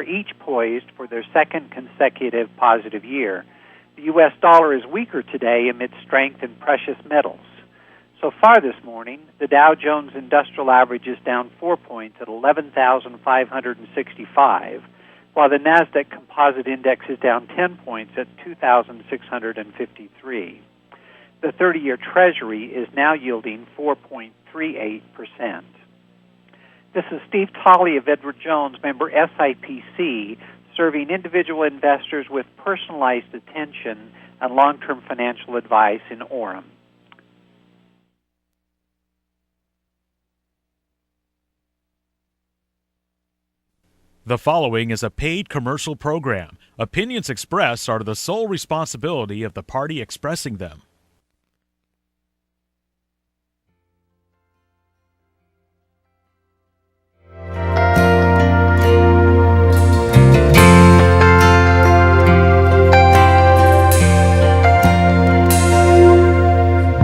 each poised for their second consecutive positive year. The U.S. dollar is weaker today amid strength in precious metals. So far this morning, the Dow Jones Industrial Average is down 4 points at 11,565, while the NASDAQ Composite Index is down 10 points at 2,653. The 30-year Treasury is now yielding 4.38%. This is Steve Tolley of Edward Jones, member SIPC, serving individual investors with personalized attention and long-term financial advice in Orem. The following is a paid commercial program. Opinions expressed are the sole responsibility of the party expressing them.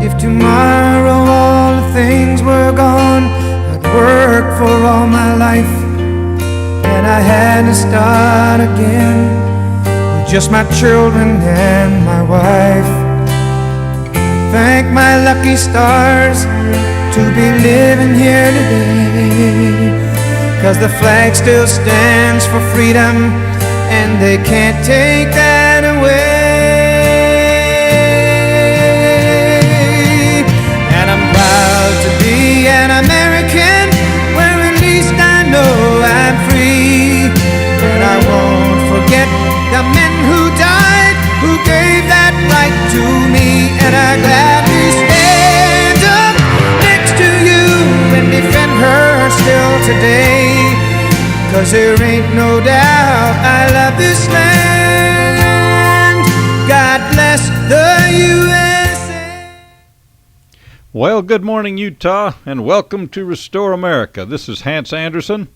If tomorrow all the things were gone, I'd work for all my life, and I had to start again with just my children and my wife. I thank my lucky stars to be living here today, 'cause the flag still stands for freedom and they can't take that away. And I'm proud to be an American, where at least I know I'm free. And I won't forget the men who died, who gave that right to me. And I gladly stand up next to you and defend her still today, 'cause there ain't no doubt I love this land. God bless the USA. Well, good morning, Utah, and welcome to Restore America. This is Hans Anderson.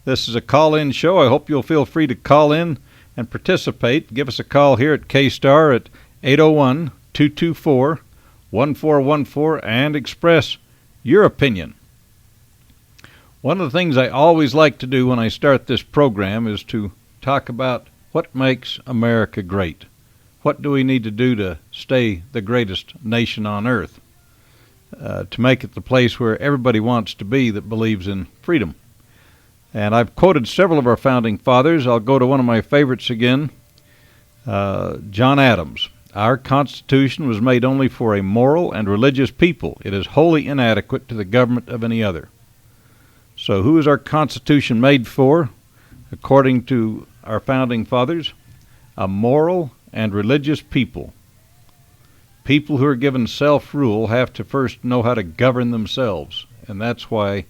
This is a call-in show. I hope you'll feel free to call in and participate. Give us a call here at K-Star at 801-224-1414 and express your opinion. One of the things I always like to do when I start this program is to talk about what makes America great. What do we need to do to stay the greatest nation on earth? To make it the place where everybody wants to be that believes in freedom. And I've quoted several of our founding fathers. I'll go to one of my favorites again, John Adams. Our Constitution was made only for a moral and religious people. It is wholly inadequate to the government of any other. So who is our Constitution made for, according to our founding fathers? A moral and religious people. People who are given self-rule have to first know how to govern themselves, and that's why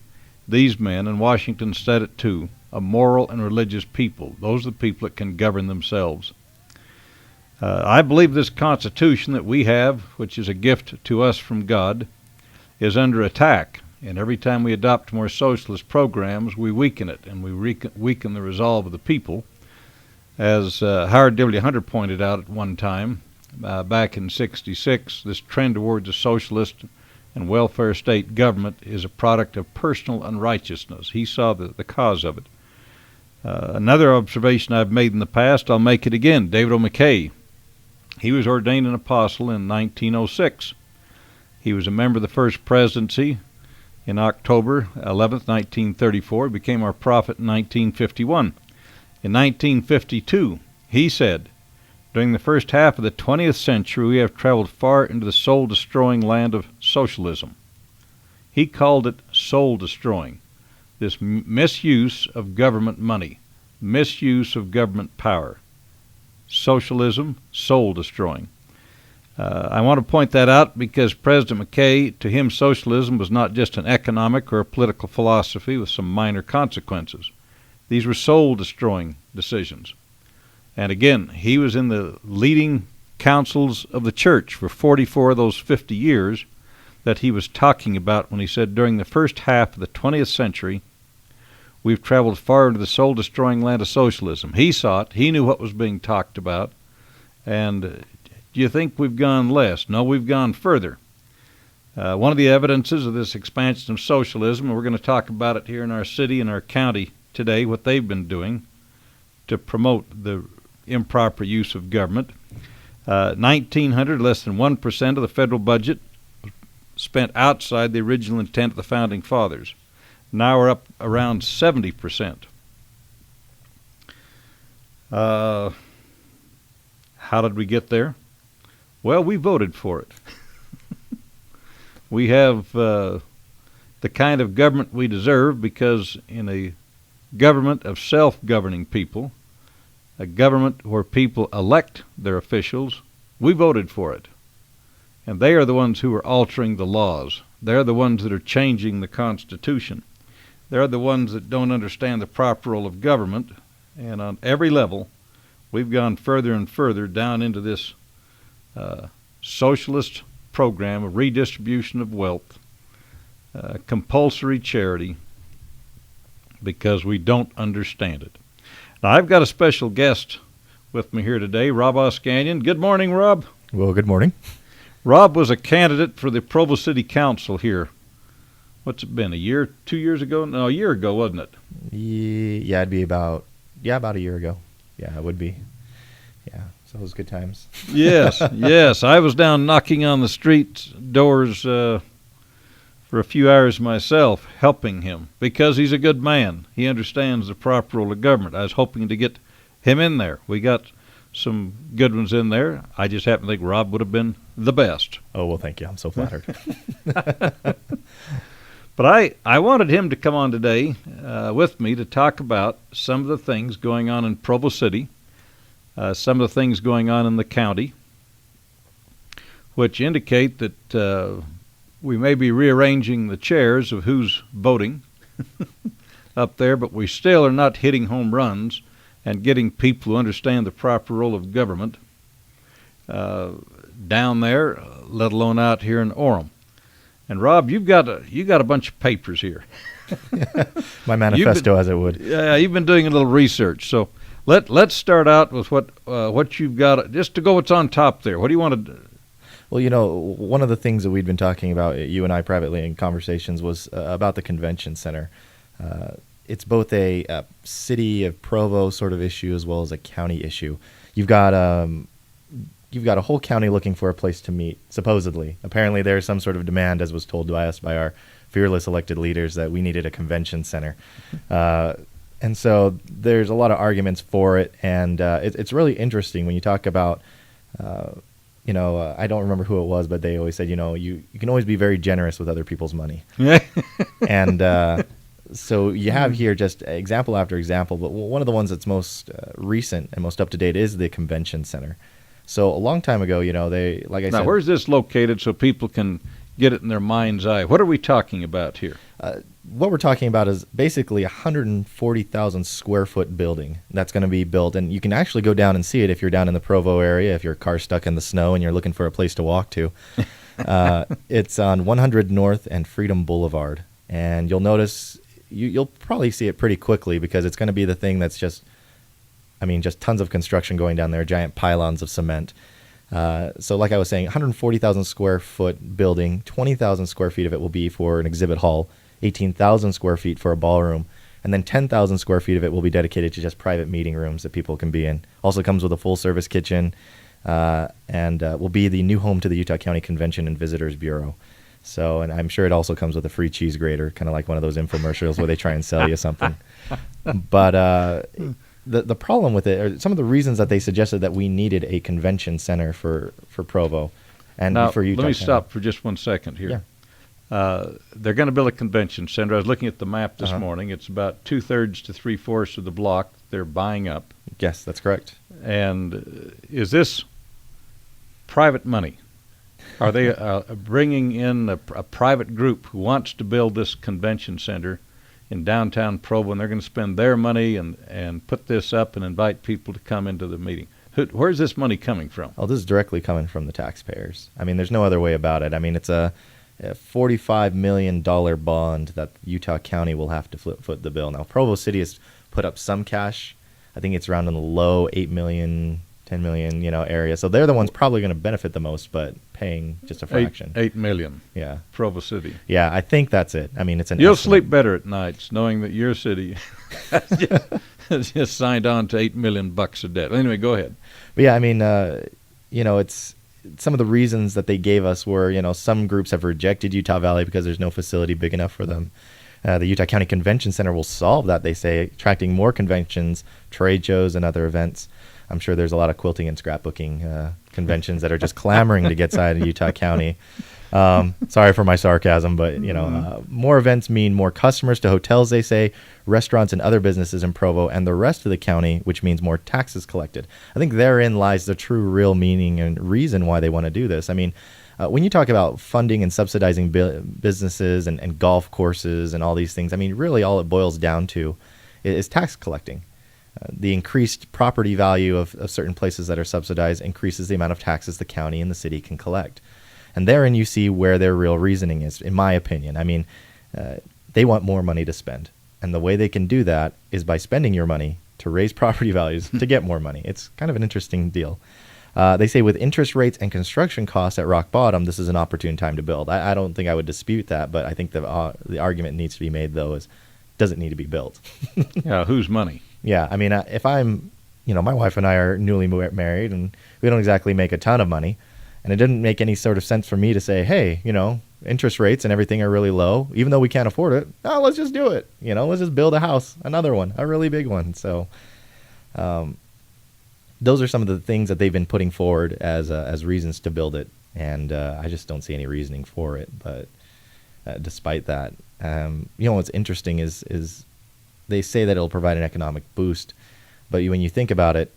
these men, and Washington said it too, a moral and religious people. Those are the people that can govern themselves. I believe this Constitution that we have, which is a gift to us from God, is under attack, and every time we adopt more socialist programs, we weaken it, and we weaken the resolve of the people. As Howard W. Hunter pointed out at one time, back in '66, this trend towards a socialist and welfare state government is a product of personal unrighteousness. He saw the cause of it. Another observation I've made in the past, I'll make it again. David O. McKay, he was ordained an apostle in 1906. He was a member of the First Presidency in October 11th, 1934. He became our prophet in 1951. In 1952, he said, "During the first half of the 20th century, we have traveled far into the soul-destroying land of socialism." He called it soul-destroying, this misuse of government money, misuse of government power. Socialism, soul-destroying. I want to point that out because President McKay, to him, socialism was not just an economic or a political philosophy with some minor consequences. These were soul-destroying decisions. And again, he was in the leading councils of the church for 44 of those 50 years that he was talking about when he said, during the first half of the 20th century, we've traveled far into the soul-destroying land of socialism. He saw it. He knew what was being talked about. And do you think we've gone less? No, we've gone further. One of the evidences of this expansion of socialism, and we're going to talk about it here in our city and our county today, what they've been doing, to promote the improper use of government. 1900, less than 1% of the federal budget was spent outside the original intent of the Founding Fathers. Now we're up around 70%. How did we get there? Well, we voted for it. We have the kind of government we deserve because in a government of self-governing people, a government where people elect their officials, we voted for it. And they are the ones who are altering the laws. They're the ones that are changing the Constitution. They're the ones that don't understand the proper role of government. And on every level, we've gone further and further down into this socialist program of redistribution of wealth, compulsory charity, because we don't understand it. Now, I've got a special guest with me here today, Rob Oscanyon. Good morning, Rob. Well, good morning. Rob was a candidate for the Provo City Council here. What's it been, a year, 2 years ago? No, a year ago, wasn't it? Yeah, it'd be about a year ago. Yeah, it would be. Yeah, so it was good times. Yes, yes. I was down knocking on the street doors for a few hours myself, helping him, because he's a good man. He understands the proper role of government. I was hoping to get him in there. We got some good ones in there. I just happen to think Rob would have been the best. Oh, well, thank you. I'm so flattered. But I wanted him to come on today with me to talk about some of the things going on in Provo City, some of the things going on in the county, which indicate that we may be rearranging the chairs of who's voting up there, but we still are not hitting home runs and getting people who understand the proper role of government down there, let alone out here in Orem. And Rob, you got a bunch of papers here. My manifesto, as it would. Yeah, you've been doing a little research. So let's start out with what you've got. Just to go, what's on top there? What do you want to do? Well, you know, one of the things that we'd been talking about, you and I privately in conversations, was about the convention center. It's both a city of Provo sort of issue as well as a county issue. You've got a whole county looking for a place to meet, supposedly. Apparently there's some sort of demand, as was told to us by our fearless elected leaders, that we needed a convention center. And so there's a lot of arguments for it, and it's really interesting when you talk about, I don't remember who it was, but they always said, you can always be very generous with other people's money. And so you have here just example after example, but one of the ones that's most recent and most up-to-date is the convention center. So a long time ago, they, like I said... Now, where's this located so people can get it in their mind's eye? What are we talking about here? What we're talking about is basically a 140,000 square foot building that's going to be built. And you can actually go down and see it if you're down in the Provo area, if your car's stuck in the snow and you're looking for a place to walk to. It's on 100 North and Freedom Boulevard. And you'll notice, you'll probably see it pretty quickly because it's going to be the thing that's just tons of construction going down there, giant pylons of cement. So like I was saying, 140,000 square foot building, 20,000 square feet of it will be for an exhibit hall, 18,000 square feet for a ballroom, and then 10,000 square feet of it will be dedicated to just private meeting rooms that people can be in. Also comes with a full service kitchen, and will be the new home to the Utah County Convention and Visitors Bureau. So, and I'm sure it also comes with a free cheese grater, kind of like one of those infomercials where they try and sell you something. But the problem with it, or some of the reasons that they suggested that we needed a convention center for Provo and now, for Utah. Let me stop for just 1 second here. Yeah. They're going to build a convention center. I was looking at the map this morning. It's about 2/3 to 3/4 of the block they're buying up. Yes, that's correct. And is this private money? Are they bringing in a private group who wants to build this convention center in downtown Provo, and they're going to spend their money and put this up and invite people to come into the meeting? Where's this money coming from? Oh, this is directly coming from the taxpayers. I mean, there's no other way about it. I mean, it's a $45 million bond that Utah County will have to foot the bill. Now, Provo City has put up some cash. I think it's around in the low $8 million, $10 million, area. So they're the ones probably going to benefit the most, but paying just a fraction. 8 million. Yeah. Provo City. Yeah, I think that's it. I mean, it's an You'll estimate. sleep better at nights knowing that your city has just signed on to $8 million of debt. Anyway, go ahead. But yeah, I mean, it's some of the reasons that they gave us were, some groups have rejected Utah Valley because there's no facility big enough for them. The Utah County Convention Center will solve that, they say, attracting more conventions, trade shows, and other events. I'm sure there's a lot of quilting and scrapbooking conventions that are just clamoring to get side of Utah County. Sorry for my sarcasm, but more events mean more customers to hotels, they say, restaurants and other businesses in Provo and the rest of the county, which means more taxes collected. I think therein lies the true real meaning and reason why they want to do this. I mean, when you talk about funding and subsidizing businesses and golf courses and all these things, I mean, really all it boils down to is tax collecting. The increased property value of certain places that are subsidized increases the amount of taxes the county and the city can collect. And therein you see where their real reasoning is, in my opinion. I mean, they want more money to spend. And the way they can do that is by spending your money to raise property values to get more money. It's kind of an interesting deal. They say with interest rates and construction costs at rock bottom, this is an opportune time to build. I don't think I would dispute that, but I think the argument needs to be made, though, is does it need to be built? Yeah, whose money? Yeah, I mean, if I'm, my wife and I are newly married, and we don't exactly make a ton of money, and it didn't make any sort of sense for me to say, hey, interest rates and everything are really low, even though we can't afford it. Oh, let's just do it. Let's just build a house, another one, a really big one. So, those are some of the things that they've been putting forward as reasons to build it, and I just don't see any reasoning for it. But despite that, what's interesting is they say that it'll provide an economic boost, but when you think about it,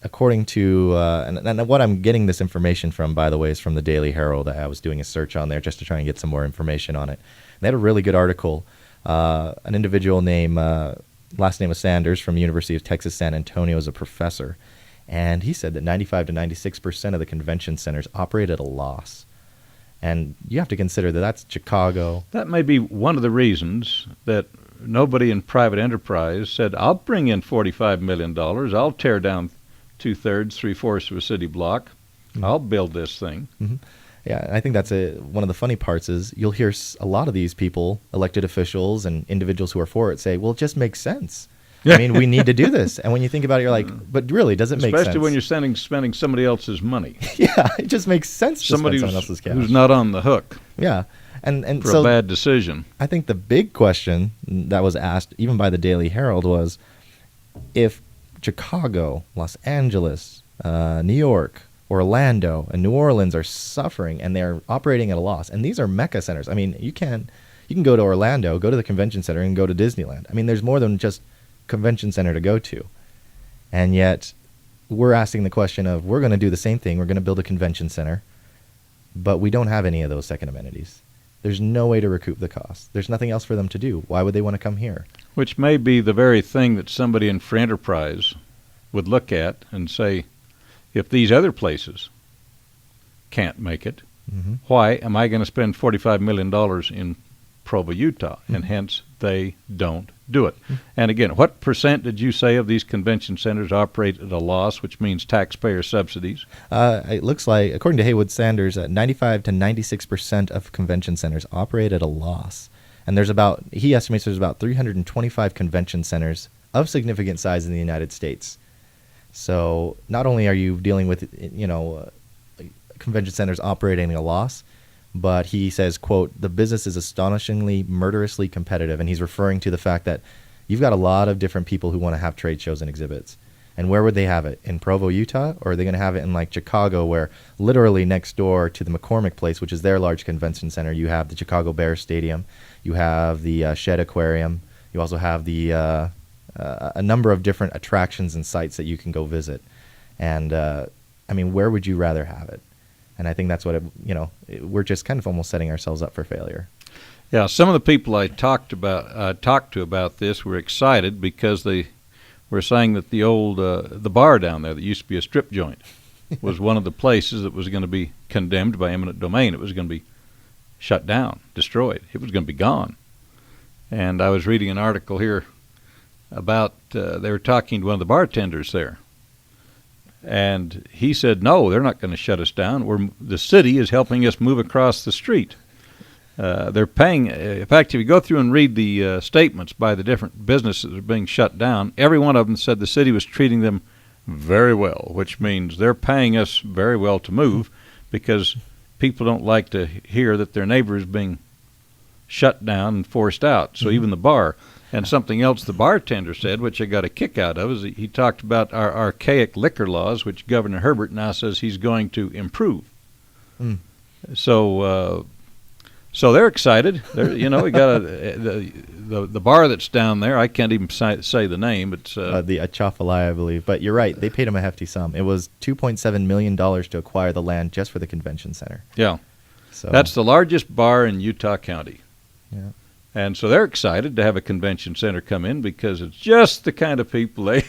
according to and what I'm getting this information from, by the way, is from the Daily Herald. I was doing a search on there just to try and get some more information on it. They had a really good article. An individual named last name was Sanders from University of Texas San Antonio is a professor, and he said that 95 to 96% of the convention centers operate at a loss. And you have to consider that that's Chicago. That may be one of the reasons that nobody in private enterprise said, I'll bring in $45 million. I'll tear down 2/3, 3/4 of a city block. Mm-hmm. I'll build this thing. Mm-hmm. Yeah, I think that's one of the funny parts is you'll hear a lot of these people, elected officials and individuals who are for it, say, well, it just makes sense. I mean, we need to do this. And when you think about it, you're like, but really, does it make sense? Especially when you're spending somebody else's money. Yeah, it just makes sense to somebody spend someone else's cash. Who's not on the hook. Yeah. And for so a bad decision. I think the big question that was asked, even by the Daily Herald, was if Chicago, Los Angeles, New York, Orlando, and New Orleans are suffering and they're operating at a loss, and these are mecca centers. I mean, you can go to Orlando, go to the convention center, and go to Disneyland. I mean, there's more than just convention center to go to. And yet we're asking the question of, we're going to do the same thing. We're going to build a convention center, but we don't have any of those second amenities. There's no way to recoup the cost. There's nothing else for them to do. Why would they want to come here? Which may be the very thing that somebody in free enterprise would look at and say, if these other places can't make it, mm-hmm. why am I going to spend $45 million in Provo, Utah? Mm-hmm. And hence, they don't do it. Mm-hmm. And again, what percent did you say of these convention centers operate at a loss, which means taxpayer subsidies? It looks like, according to Haywood Sanders, 95 to 96% of convention centers operate at a loss. And he estimates there's about 325 convention centers of significant size in the United States. So not only are you dealing with, convention centers operating at a loss, but he says, quote, the business is astonishingly, murderously competitive. And he's referring to the fact that you've got a lot of different people who want to have trade shows and exhibits. And where would they have it? In Provo, Utah? Or are they going to have it in like Chicago, where literally next door to the McCormick Place, which is their large convention center, you have the Chicago Bears Stadium, you have the Shed Aquarium, you also have the a number of different attractions and sites that you can go visit. And, where would you rather have it? And I think that's what we're just kind of almost setting ourselves up for failure. Yeah, some of the people I talked to about this were excited because they were saying that the old the bar down there that used to be a strip joint was one of the places that was going to be condemned by eminent domain. It was going to be shut down, destroyed. It was going to be gone. And I was reading an article here about they were talking to one of the bartenders there. And he said, no, they're not going to shut us down. The city is helping us move across the street. They're paying. In fact, if you go through and read the statements by the different businesses that are being shut down, every one of them said the city was treating them very well, which means they're paying us very well to move, because people don't like to hear that their neighbor is being shut down and forced out. So even the bar. And something else the bartender said, which I got a kick out of, is he talked about our archaic liquor laws, which Governor Herbert now says he's going to improve. So they're excited. We got the bar that's down there. I can't even say the name. It's the Atchafalaya, I believe. But you're right. They paid him a hefty sum. It was $2.7 million to acquire the land just for the convention center. Yeah. So that's the largest bar in Utah County. Yeah. And so they're excited to have a convention center come in, because it's just the kind of people hey,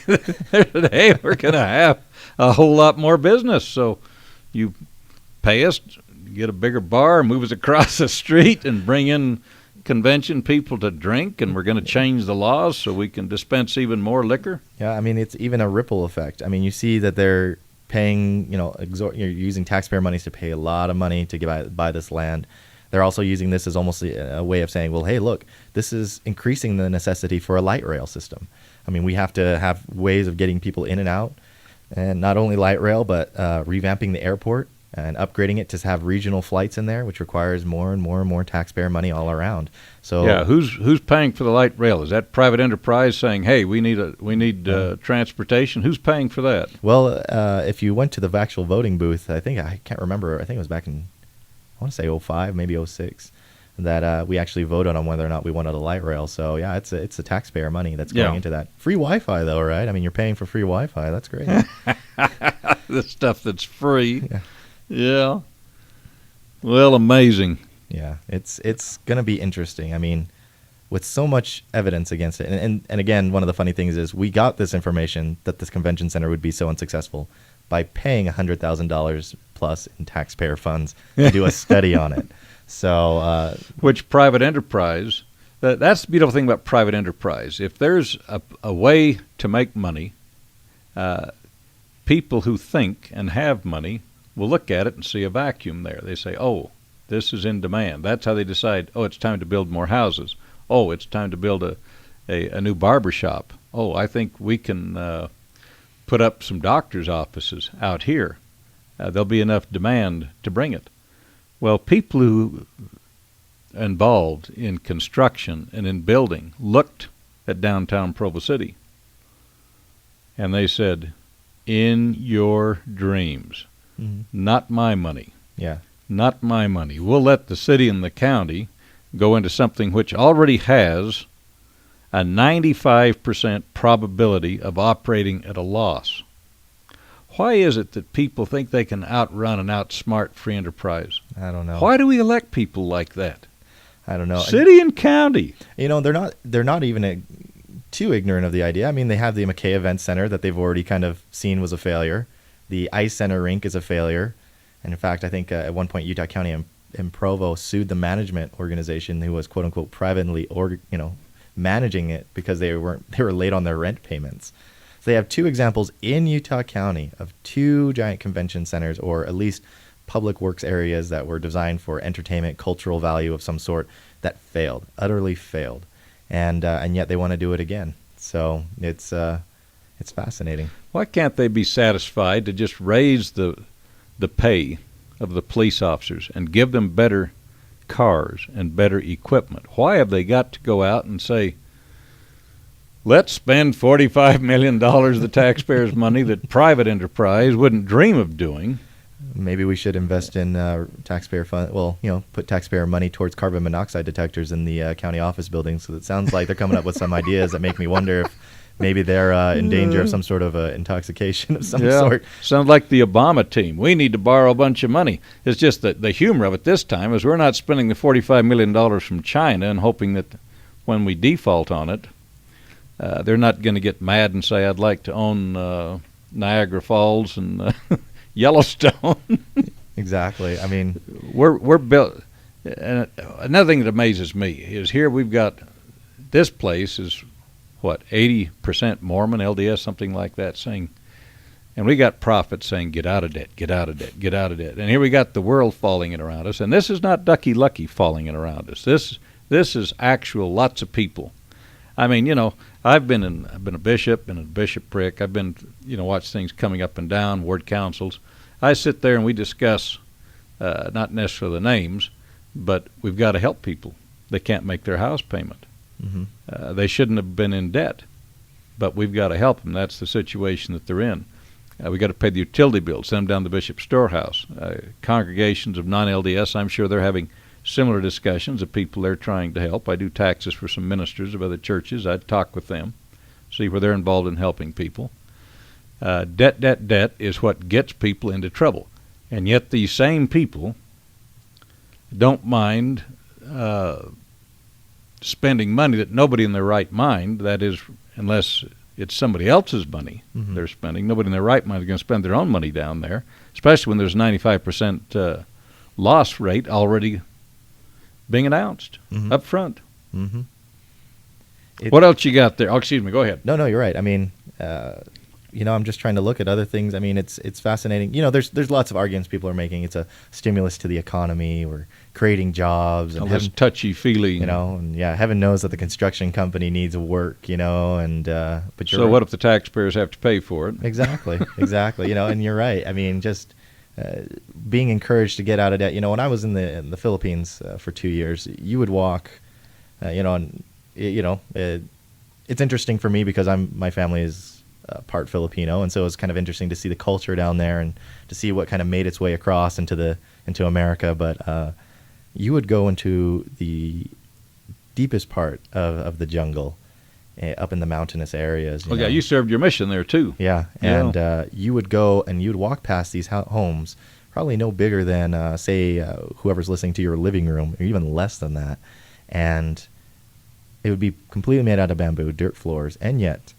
we're going to have a whole lot more business. So you pay us, get a bigger bar, move us across the street, and bring in convention people to drink, and we're going to change the laws so we can dispense even more liquor. Yeah, I mean, it's even a ripple effect. I mean, you see that they're paying, you're using taxpayer monies to pay a lot of money to buy this land. They're also using this as almost a way of saying, well, hey, look, this is increasing the necessity for a light rail system. I mean, we have to have ways of getting people in and out, and not only light rail, but revamping the airport and upgrading it to have regional flights in there, which requires more and more and more taxpayer money all around. So yeah, who's paying for the light rail? Is that private enterprise saying, hey, we need transportation? Who's paying for that? Well, if you went to the actual voting booth, I can't remember. I think it was back in, I want to say 05, maybe 06, that we actually voted on whether or not we wanted a light rail. So yeah, it's a taxpayer money that's going into that. Free Wi-Fi though, right? I mean, you're paying for free Wi-Fi. That's great. The stuff that's free. Yeah. Well, amazing. Yeah, it's going to be interesting. I mean, with so much evidence against it. And again, one of the funny things is we got this information that this convention center would be so unsuccessful by paying $100,000 plus in taxpayer funds to do a study on it. So, which private enterprise, that's the beautiful thing about private enterprise. If there's a way to make money, people who think and have money will look at it and see a vacuum there. They say, oh, this is in demand. That's how they decide, oh, it's time to build more houses. Oh, it's time to build a new barber shop. Oh, I think we can put up some doctor's offices out here. There'll be enough demand to bring it. Well, people who involved in construction and in building looked at downtown Provo City, and they said, in your dreams. Not my money. Yeah. Not my money. We'll let the city and the county go into something which already has a 95% probability of operating at a loss. Why is it that people think they can outrun and outsmart free enterprise? I don't know. Why do we elect people like that? I don't know. City and county. They're not even too ignorant of the idea. I mean, they have the McKay Event Center that they've already kind of seen was a failure. The Ice Center rink is a failure. And in fact, I think at one point Utah County and Provo sued the management organization who was quote unquote privately managing it because they were late on their rent payments. So they have two examples in Utah County of two giant convention centers, or at least public works areas that were designed for entertainment, cultural value of some sort, that failed, utterly failed. And yet they want to do it again. So it's fascinating. Why can't they be satisfied to just raise the pay of the police officers and give them better cars and better equipment? Why have they got to go out and say, let's spend $45 million of the taxpayers' money that private enterprise wouldn't dream of doing? Maybe we should invest in taxpayer fund. Well, put taxpayer money towards carbon monoxide detectors in the county office buildings. So it sounds like they're coming up with some ideas that make me wonder if maybe they're in danger of some sort of intoxication of some sort. Sounds like the Obama team. We need to borrow a bunch of money. It's just that the humor of it this time is we're not spending the $45 million from China and hoping that when we default on it, they're not going to get mad and say, I'd like to own Niagara Falls and Yellowstone. Exactly. I mean, we're built. Another thing that amazes me is here we've got this place is 80% Mormon, LDS, something like that, saying And we got prophets saying, get out of debt, get out of debt, get out of debt. And here we got the world falling in around us. And this is not Ducky Lucky falling in around us. This is actual lots of people. I mean, I've been a bishop, been a bishopric. I've been, watched things coming up and down, ward councils. I sit there and we discuss, not necessarily the names, but we've got to help people. They can't make their house payment. Mm-hmm. They shouldn't have been in debt, but we've got to help them. That's the situation that they're in. We've got to pay the utility bills, send them down to the bishop's storehouse. Congregations of non-LDS, I'm sure they're having similar discussions of people they're trying to help. I do taxes for some ministers of other churches. I talk with them, see where they're involved in helping people. Debt is what gets people into trouble. And yet these same people don't mind spending money that nobody in their right mind, that is, unless it's somebody else's money they're spending, nobody in their right mind is going to spend their own money down there, especially when there's 95% loss rate already being announced up front. Mm-hmm. What else you got there? Oh, excuse me, go ahead. No, you're right. I mean, I'm just trying to look at other things. I mean, it's fascinating. There's lots of arguments people are making. It's a stimulus to the economy. We're creating jobs. And all this touchy-feely. And heaven knows that the construction company needs work, and but you're So what if the taxpayers have to pay for it? Exactly, and you're right. I mean, just being encouraged to get out of debt. When I was in the Philippines for 2 years, you would walk, and it's interesting for me because my family is part Filipino, and so it was kind of interesting to see the culture down there and to see what kind of made its way across into America. But you would go into the deepest part of the jungle, up in the mountainous areas. Yeah, you served your mission there too. Yeah, and you would go and you'd walk past these homes, probably no bigger than, say, whoever's listening to your living room, or even less than that, and it would be completely made out of bamboo, dirt floors, and yet,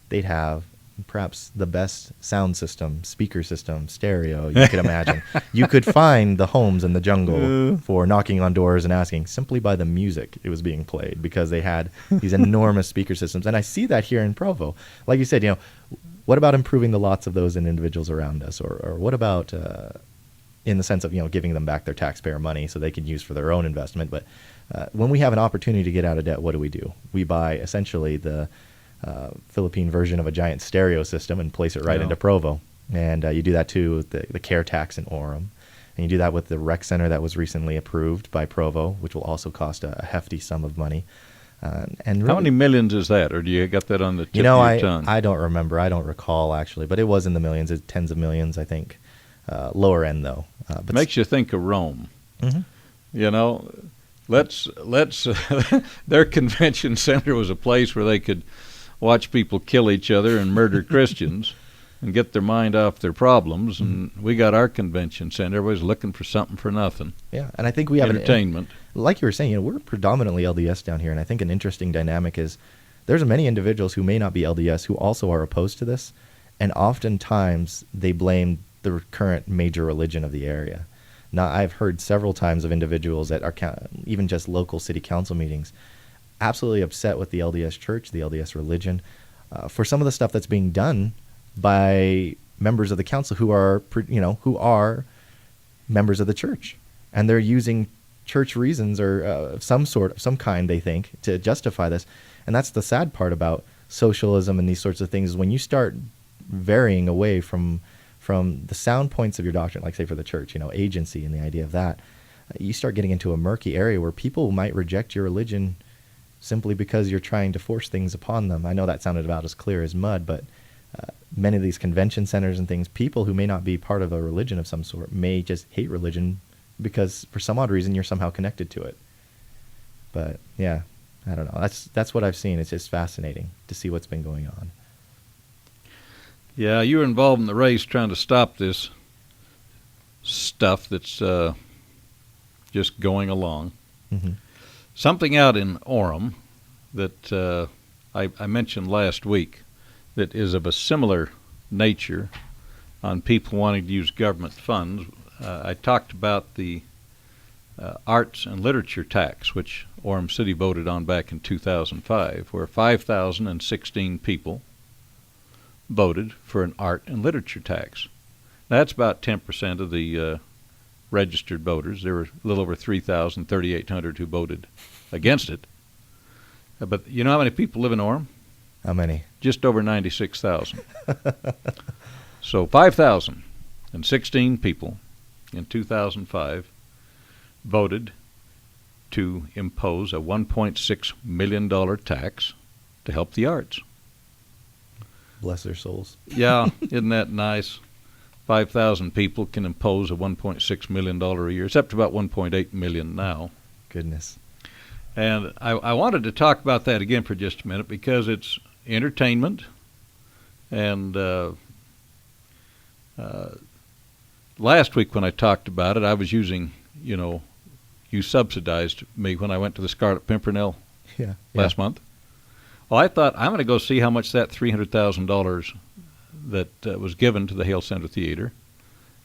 they'd have perhaps the best sound system, speaker system, stereo you could imagine. You could find the homes in the jungle for knocking on doors and asking simply by the music it was being played, because they had these enormous speaker systems. And I see that here in Provo. Like you said, what about improving the lots of those individuals around us? Or what about in the sense of, giving them back their taxpayer money so they can use for their own investment? But when we have an opportunity to get out of debt, what do? We buy essentially the Philippine version of a giant stereo system and place it right into Provo. And you do that too with the care tax in Orem. And you do that with the rec center that was recently approved by Provo, which will also cost a hefty sum of money. And really, how many millions is that, or do you got that on the tip of your tongue? I don't remember. I don't recall, actually. But it was in the millions, tens of millions, I think. Lower end, though. But makes you think of Rome. Mm-hmm. Let's their convention center was a place where they could watch people kill each other and murder Christians and get their mind off their problems. And we got our convention center. Everybody's looking for something for nothing. Yeah, and I think we have entertainment. Like you were saying, we're predominantly LDS down here, and I think an interesting dynamic is there's many individuals who may not be LDS who also are opposed to this, and oftentimes they blame the current major religion of the area. Now, I've heard several times of individuals at our even just local city council meetings absolutely upset with the LDS church, the LDS religion, for some of the stuff that's being done by members of the council who are members of the church, and they're using church reasons or some kind, they think, to justify this. And that's the sad part about socialism and these sorts of things, is when you start varying away from the sound points of your doctrine, like say for the church, agency and the idea of that, you start getting into a murky area where people might reject your religion simply because you're trying to force things upon them. I know that sounded about as clear as mud, but many of these convention centers and things, people who may not be part of a religion of some sort may just hate religion because for some odd reason you're somehow connected to it. But yeah, I don't know. That's what I've seen. It's just fascinating to see what's been going on. Yeah, you were involved in the race trying to stop this stuff that's just going along. Mm-hmm. Something out in Orem that I mentioned last week that is of a similar nature on people wanting to use government funds. I talked about the arts and literature tax, which Orem City voted on back in 2005, where 5,016 people voted for an art and literature tax. That's about 10% of the registered voters. There were a little over 3,800 who voted against it. But you know how many people live in Orem? How many? Just over 96,000. So 5,016 people in 2005 voted to impose a $1.6 million tax to help the arts. Bless their souls. Yeah, isn't that nice? 5,000 people can impose a $1.6 million a year. It's up to about $1.8 million now. Goodness. And I wanted to talk about that again for just a minute because it's entertainment. And last week when I talked about it, I was using, you subsidized me when I went to the Scarlet Pimpernel last month. Well, I thought I'm going to go see how much that $300,000 that was given to the Hale Center Theater,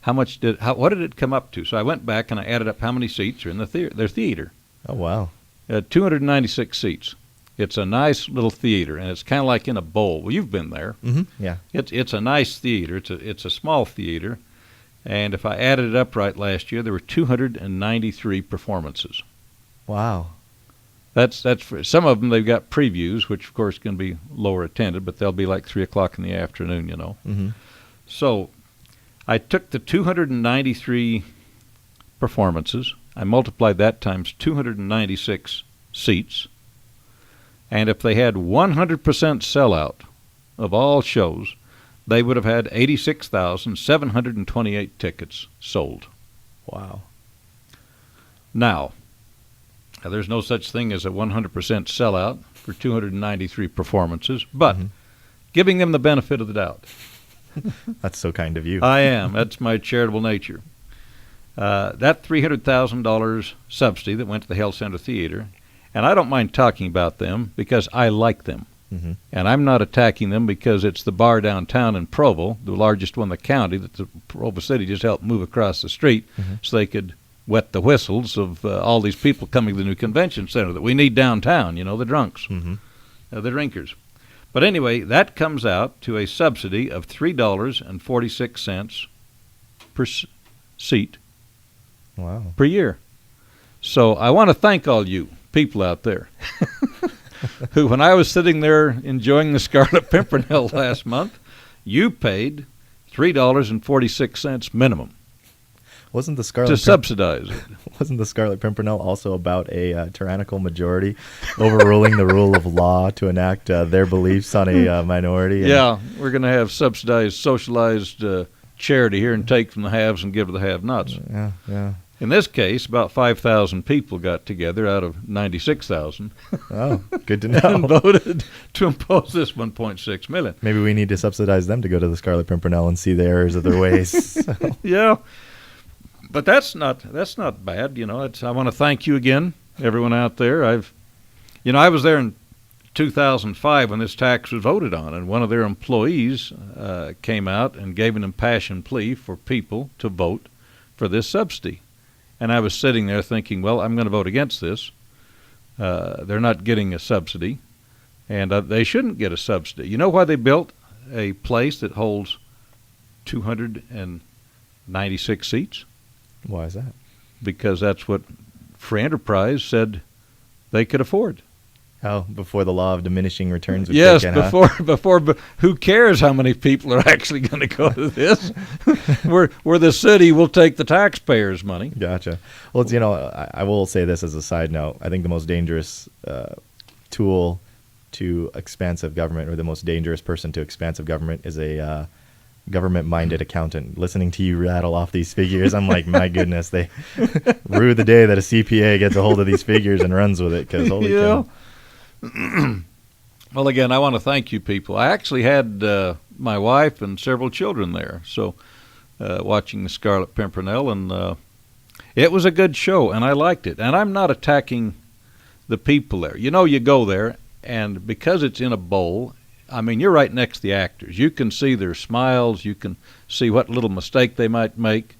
what did it come up to? So I went back and I added up how many seats are in their theater. Oh, wow. 296 seats. It's a nice little theater, and it's kind of like in a bowl. Well, you've been there. Mm-hmm. Yeah. It's a nice theater. It's a small theater, and if I added it up right last year, there were 293 performances. Wow. That's for some of them. They've got previews, which of course can be lower attended, but they'll be like 3:00 in the afternoon. Mm-hmm. So I took the 293 performances. I multiplied that times 296 seats, and if they had 100% sellout of all shows, they would have had 86,728 tickets sold. Wow. Now, there's no such thing as a 100% sellout for 293 performances, but giving them the benefit of the doubt. That's so kind of you. I am. That's my charitable nature. That $300,000 subsidy that went to the Hale Center Theater, and I don't mind talking about them because I like them. Mm-hmm. And I'm not attacking them because it's the bar downtown in Provo, the largest one in the county, that the Provo City just helped move across the street so they could wet the whistles of all these people coming to the new convention center that we need downtown, the drunks, the drinkers. But anyway, that comes out to a subsidy of $3.46 per seat per year. So I want to thank all you people out there who, when I was sitting there enjoying the Scarlet Pimpernel last month, you paid $3.46 minimum. Wasn't the Scarlet to subsidize it? Wasn't the Scarlet Pimpernel also about a tyrannical majority overruling the rule of law to enact their beliefs on a minority? Yeah, we're going to have subsidized, socialized charity here and take from the haves and give to the have-nots. Yeah. In this case, about 5,000 people got together out of 96,000. Oh, good to know. And voted to impose this $1.6 million. Maybe we need to subsidize them to go to the Scarlet Pimpernel and see the errors of their ways. Yeah. But that's not bad, I want to thank you again, everyone out there. I was there in 2005 when this tax was voted on, and one of their employees came out and gave an impassioned plea for people to vote for this subsidy. And I was sitting there thinking, well, I'm going to vote against this. They're not getting a subsidy, and they shouldn't get a subsidy. You know why they built a place that holds 296 seats? Why is that? Because that's what Free Enterprise said they could afford. Oh, before the law of diminishing returns was yes, taken, before. Who cares how many people are actually going to go to this? we're the city. We'll take the taxpayers' money. Gotcha. Well, I will say this as a side note. I think the most dangerous tool to expansive government, or the most dangerous person to expansive government, is a government-minded accountant. Listening to you rattle off these figures, I'm like, my goodness, they rue the day that a CPA gets a hold of these figures and runs with it. Because holy cow. Well, again, I want to thank you people. I actually had my wife and several children there, so watching the Scarlet Pimpernel, and it was a good show, and I liked it. And I'm not attacking the people there. You go there, and because it's in a bowl, you're right next to the actors. You can see their smiles. You can see what little mistake they might make.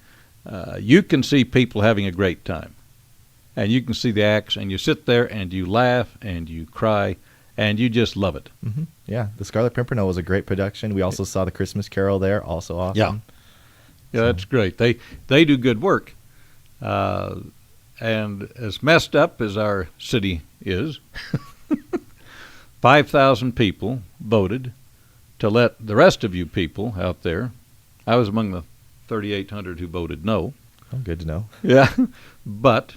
You can see people having a great time. And you can see the acts, and you sit there and you laugh and you cry and you just love it. Mm-hmm. Yeah, the Scarlet Pimpernel was a great production. We also saw the Christmas Carol there, also awesome. Yeah. Yeah, that's great. They do good work. And as messed up as our city is, 5,000 people voted to let the rest of you people out there, I was among the 3,800 who voted no. Oh, good to know. Yeah. But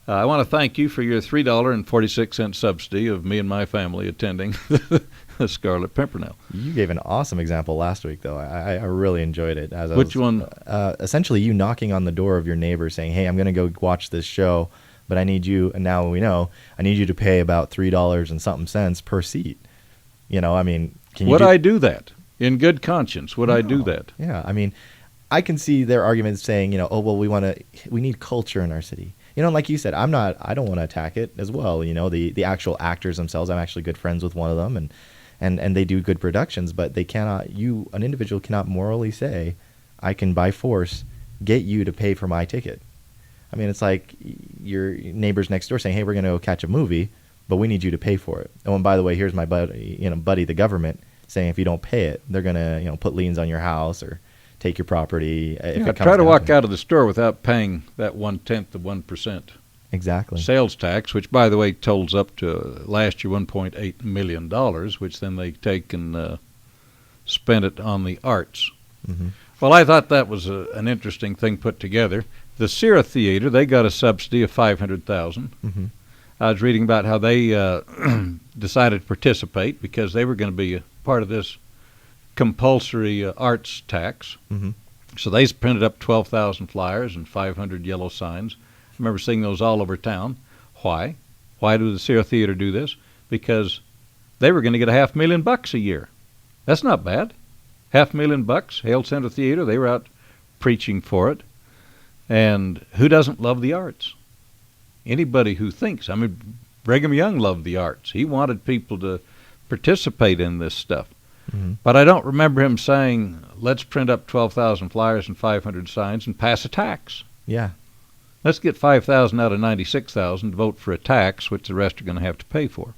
I want to thank you for your $3.46 subsidy of me and my family attending the Scarlet Pimpernel. You gave an awesome example last week, though. I really enjoyed it. Which one? Essentially, you knocking on the door of your neighbor saying, hey, I'm going to go watch this show, but I need you, and now we know, I need you to pay about $3 and something cents per seat. You know, I mean, would I do that? In good conscience, would I do that? Yeah, I mean, I can see their arguments saying, you know, oh, well, we need culture in our city. You know, like you said, I don't want to attack it as well. You know, the actual actors themselves, I'm actually good friends with one of them, and they do good productions, but they cannot, an individual cannot morally say, I can by force get you to pay for my ticket. I mean, it's like your neighbors next door saying, hey, we're going to go catch a movie, but we need you to pay for it. Oh, and by the way, here's my buddy, the government, saying if you don't pay it, they're going to, put liens on your house or take your property. Try to walk out of the store without paying that 1/10 of 1%. Exactly. Sales tax, which, by the way, totals up to last year $1.8 million, which then they take and spend it on the arts. Mm-hmm. Well, I thought that was an interesting thing put together. The Sierra Theater, they got a subsidy of $500,000. Mm-hmm. I was reading about how they decided to participate because they were going to be a part of this compulsory arts tax. Mm-hmm. So they printed up 12,000 flyers and 500 yellow signs. I remember seeing those all over town. Why? Why did the Sierra Theater do this? Because they were going to get $500,000 a year. That's not bad. $500,000, Hale Center Theater, they were out preaching for it. And who doesn't love the arts? Anybody who thinks. I mean, Brigham Young loved the arts. He wanted people to participate in this stuff. Mm-hmm. But I don't remember him saying, let's print up 12,000 flyers and 500 signs and pass a tax. Yeah. Let's get 5,000 out of 96,000 to vote for a tax, which the rest are going to have to pay for.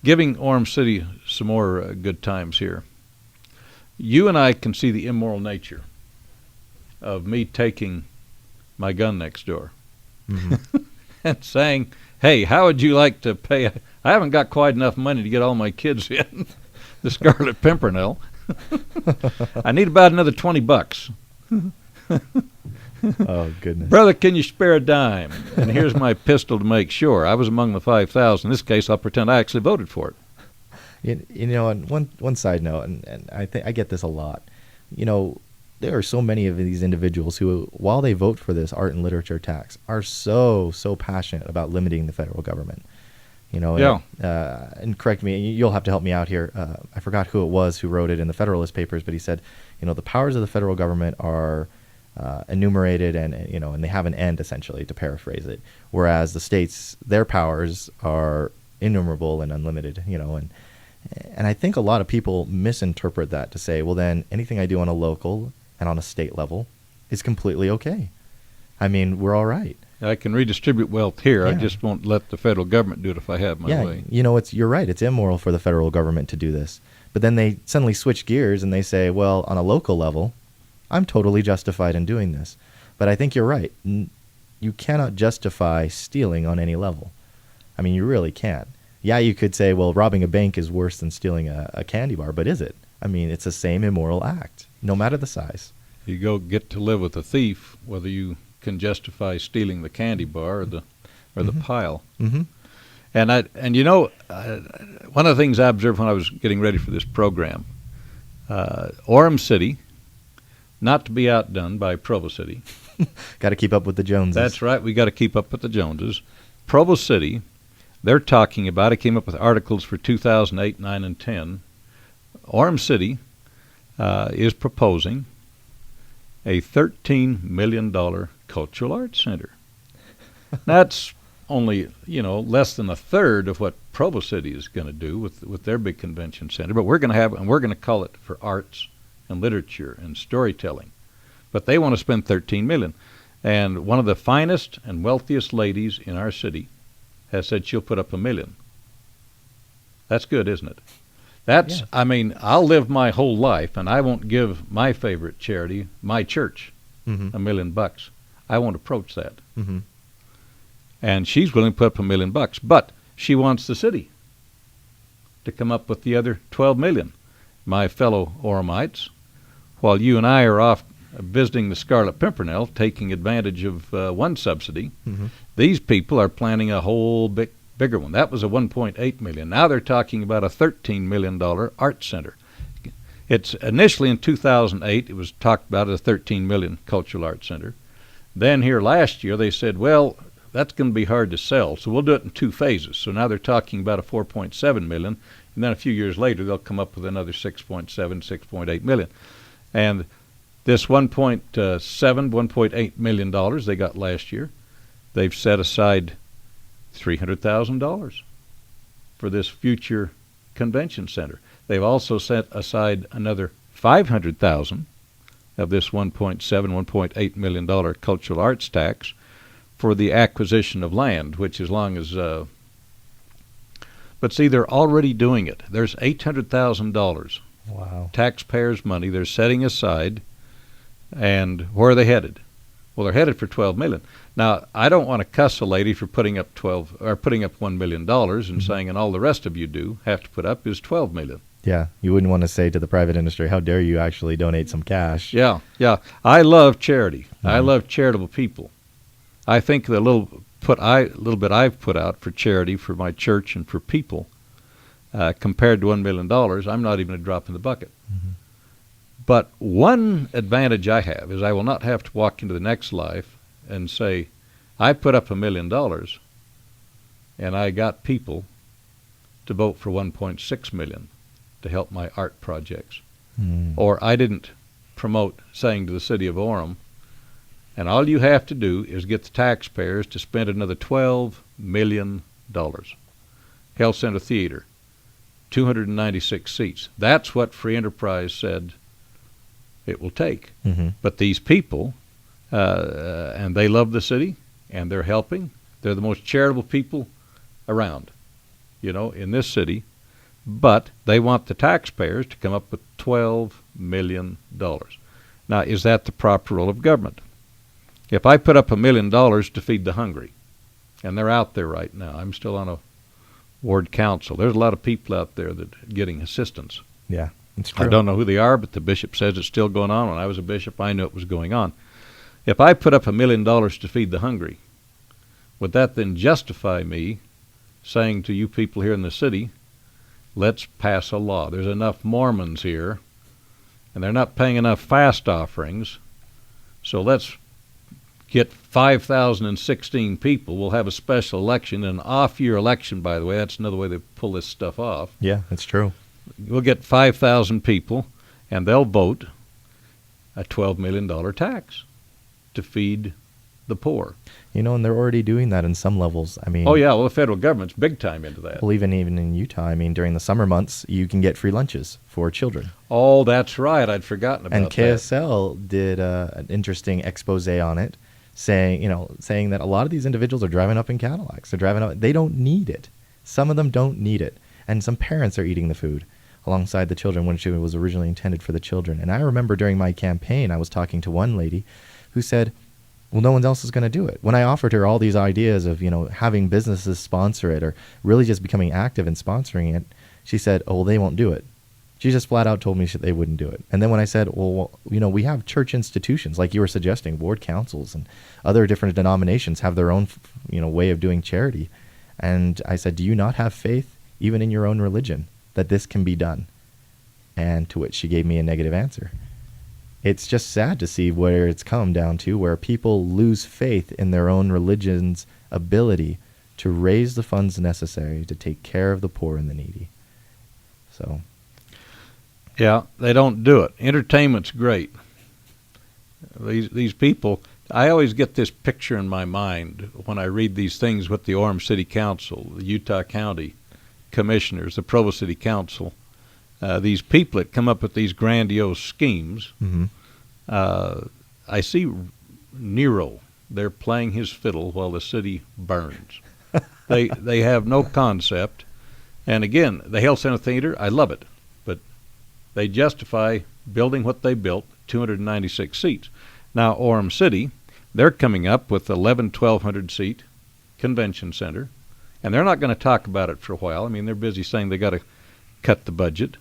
Giving Orem City some more good times here. You and I can see the immoral nature of me taking my gun next door Mm-hmm. and saying, hey, how would you like to pay? I haven't got quite enough money to get all my kids in the Scarlet Pimpernel. I need about another $20. Oh, goodness. Brother, can you spare a dime? And here's my pistol to make sure. I was among the 5,000. In this case, I'll pretend I actually voted for it. You know, and one side note, and I get this a lot. You know, there are so many of these individuals who, while they vote for this art and literature tax, are so passionate about limiting the federal government. You know, yeah. And correct me, you'll have to help me out here. I forgot who it was who wrote it in the Federalist Papers, but he said, you know, the powers of the federal government are enumerated and they have an end, essentially, to paraphrase it. Whereas the states, their powers are innumerable and unlimited, and I think a lot of people misinterpret that to say, well, then anything I do on a local and on a state level is completely okay. I mean, we're all right. I can redistribute wealth here. Yeah. I just won't let the federal government do it if I have my way. You're right. It's immoral for the federal government to do this. But then they suddenly switch gears and they say, well, on a local level, I'm totally justified in doing this. But I think you're right. You cannot justify stealing on any level. I mean, you really can't. Yeah, you could say, well, robbing a bank is worse than stealing a candy bar, but is it? I mean, it's the same immoral act, no matter the size. You go get to live with a thief, whether you can justify stealing the candy bar or the Mm-hmm. pile. Mm-hmm. One of the things I observed when I was getting ready for this program, Orem City, not to be outdone by Provo City. Got to keep up with the Joneses. That's right. We got to keep up with the Joneses. Provo City, they're talking about, I came up with articles for 2008, 9, and 10. Orem City is proposing a $13 million cultural arts center. That's only, less than a third of what Provo City is going to do with their big convention center. But we're going to call it for arts and literature and storytelling. But they want to spend $13 million. And one of the finest and wealthiest ladies in our city has said she'll put up $1 million. That's good, isn't it? That's, Yeah. I mean, I'll live my whole life, and I won't give my favorite charity, my church, Mm-hmm. $1 million. I won't approach that. Mm-hmm. And she's willing to put up $1 million, but she wants the city to come up with the other 12 million. My fellow Oramites, while you and I are off visiting the Scarlet Pimpernel, taking advantage of one subsidy, Mm-hmm. these people are planning a whole bigger one. That was a 1.8 million. Now they're talking about a $13 million art center. It's initially in 2008, it was talked about as a 13 million cultural arts center. Then here last year they said, well, that's going to be hard to sell, so we'll do it in 2 phases. So now they're talking about a 4.7 million, and then a few years later they'll come up with another 6.7, 6.8 million. And this 1.8 million dollars they got last year, they've set aside $300,000 for this future convention center. They've also set aside another $500,000 of this 1.8 million dollar cultural arts tax for the acquisition of land, which as long as but see, they're already doing it. There's $800,000 Wow. taxpayers' money they're setting aside, and where are they headed? Well, they're headed for 12 million. Now, I don't want to cuss a lady for putting up $1 million and saying, and all the rest of you do have to put up is 12 million. Yeah, you wouldn't want to say to the private industry, how dare you actually donate some cash? Yeah. I love charity. I Mhm. love charitable people. I think the little bit I've put out for charity for my church and for people, compared to $1 million, I'm not even a drop in the bucket. Mhm. But one advantage I have is I will not have to walk into the next life and say, I put up $1 million and I got people to vote for 1.6 million to help my art projects. Mm. Or I didn't promote saying to the city of Orem, and all you have to do is get the taxpayers to spend another $12 million. Health Center Theater, 296 seats. That's what Free Enterprise said it will take. Mm-hmm. But these people, and they love the city, and they're helping. They're the most charitable people around, in this city. But they want the taxpayers to come up with $12 million. Now, is that the proper role of government? If I put up $1 million to feed the hungry, and they're out there right now, I'm still on a ward council. There's a lot of people out there that are getting assistance. Yeah, it's true. I don't know who they are, but the bishop says it's still going on. When I was a bishop, I knew it was going on. If I put up $1 million to feed the hungry, would that then justify me saying to you people here in the city, let's pass a law? There's enough Mormons here, and they're not paying enough fast offerings, so let's get 5,016 people. We'll have a special election, an off-year election, by the way. That's another way they pull this stuff off. Yeah, it's true. We'll get 5,000 people, and they'll vote a $12 million tax to feed the poor. And they're already doing that in some levels. I mean, Oh, yeah, well, the federal government's big time into that. well, even in Utah, I mean, during the summer months, you can get free lunches for children. Oh, that's right. I'd forgotten about And that. KSL did an interesting expose on it, saying that a lot of these individuals are driving up in Cadillacs. They're driving up. They don't need it. Some of them don't need it. And some parents are eating the food alongside the children when it was originally intended for the children. And I remember during my campaign, I was talking to one lady who said, well, no one else is going to do it. When I offered her all these ideas of, having businesses sponsor it or really just becoming active in sponsoring it, she said, oh, well, they won't do it. She just flat out told me they wouldn't do it. And then when I said, well, we have church institutions, like you were suggesting, ward councils and other different denominations have their own, way of doing charity. And I said, do you not have faith, even in your own religion, that this can be done? And to which she gave me a negative answer. It's just sad to see where it's come down to, where people lose faith in their own religion's ability to raise the funds necessary to take care of the poor and the needy. So, Yeah, they don't do it. Entertainment's great. These people, I always get this picture in my mind when I read these things with the Orem City Council, the Utah County Commissioners, the Provo City Council, these people that come up with these grandiose schemes. mm-hmm. I see Nero. They're playing his fiddle while the city burns. They have no concept And again, the Health Center Theater, I love it, but they justify building what they built, 296 seats. Now, Orem City, they're coming up with 1,200 seat convention center, and they're not going to talk about it for a while. I mean, they're busy saying they got to cut the budget,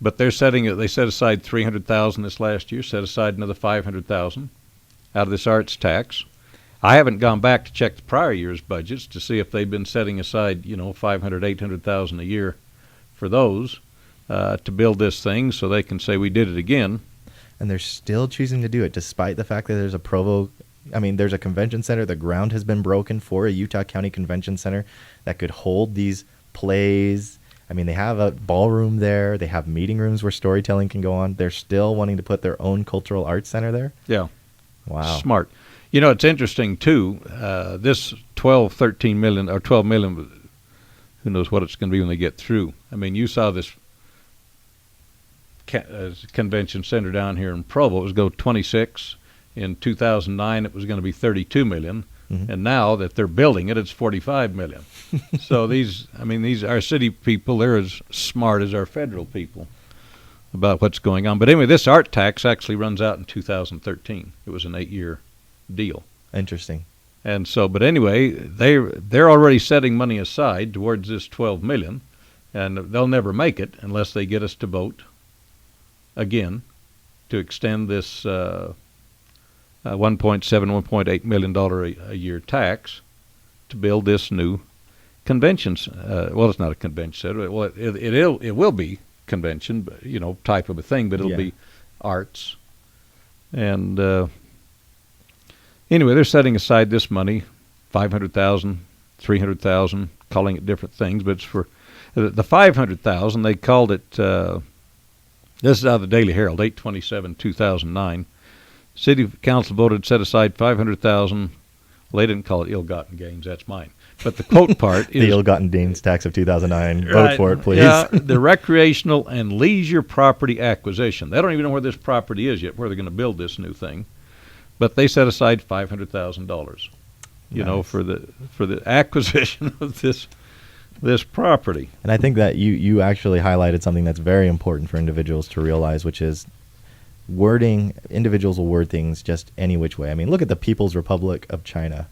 but they set aside $300,000 this last year, set aside another $500,000 out of this arts tax. I haven't gone back to check the prior year's budgets to see if they've been setting aside, $500,000, $800,000 a year for those to build this thing, so they can say we did it again. And they're still choosing to do it despite the fact that there's there's a convention center. The ground has been broken for a Utah County Convention Center that could hold these plays. I mean, they have a ballroom there. They have meeting rooms where storytelling can go on. They're still wanting to put their own cultural arts center there. Yeah. Wow. Smart. It's interesting, too. This 13 million, or 12 million, who knows what it's going to be when they get through. I mean, you saw this convention center down here in Provo. It was go 26. In 2009, it was going to be 32 million. And now that they're building it, it's 45 million. So these our city people, they're as smart as our federal people about what's going on. But anyway, this art tax actually runs out in 2013. It was an 8-year deal. Interesting. And so, but anyway, they're already setting money aside towards this 12 million, and they'll never make it unless they get us to vote again to extend this $1.8 million a year tax to build this new convention. Well, it's not a convention center. Well, it will be convention, type of a thing, but it'll be arts. And anyway, they're setting aside this money, $500,000, $300,000, calling it different things, but it's for the $500,000. They called it. This is out of the Daily Herald, 8/27/2009. City Council voted to set aside $500,000. Well, they didn't call it ill-gotten gains. That's mine. But the quote part is... the ill-gotten gains tax of 2009. Right, vote for it, please. Yeah, the recreational and leisure property acquisition. They don't even know where this property is yet, where they're going to build this new thing. But they set aside $500,000, for the acquisition of this property. And I think that you actually highlighted something that's very important for individuals to realize, which is wording. Individuals will word things just any which way. I mean, look at the People's Republic of China.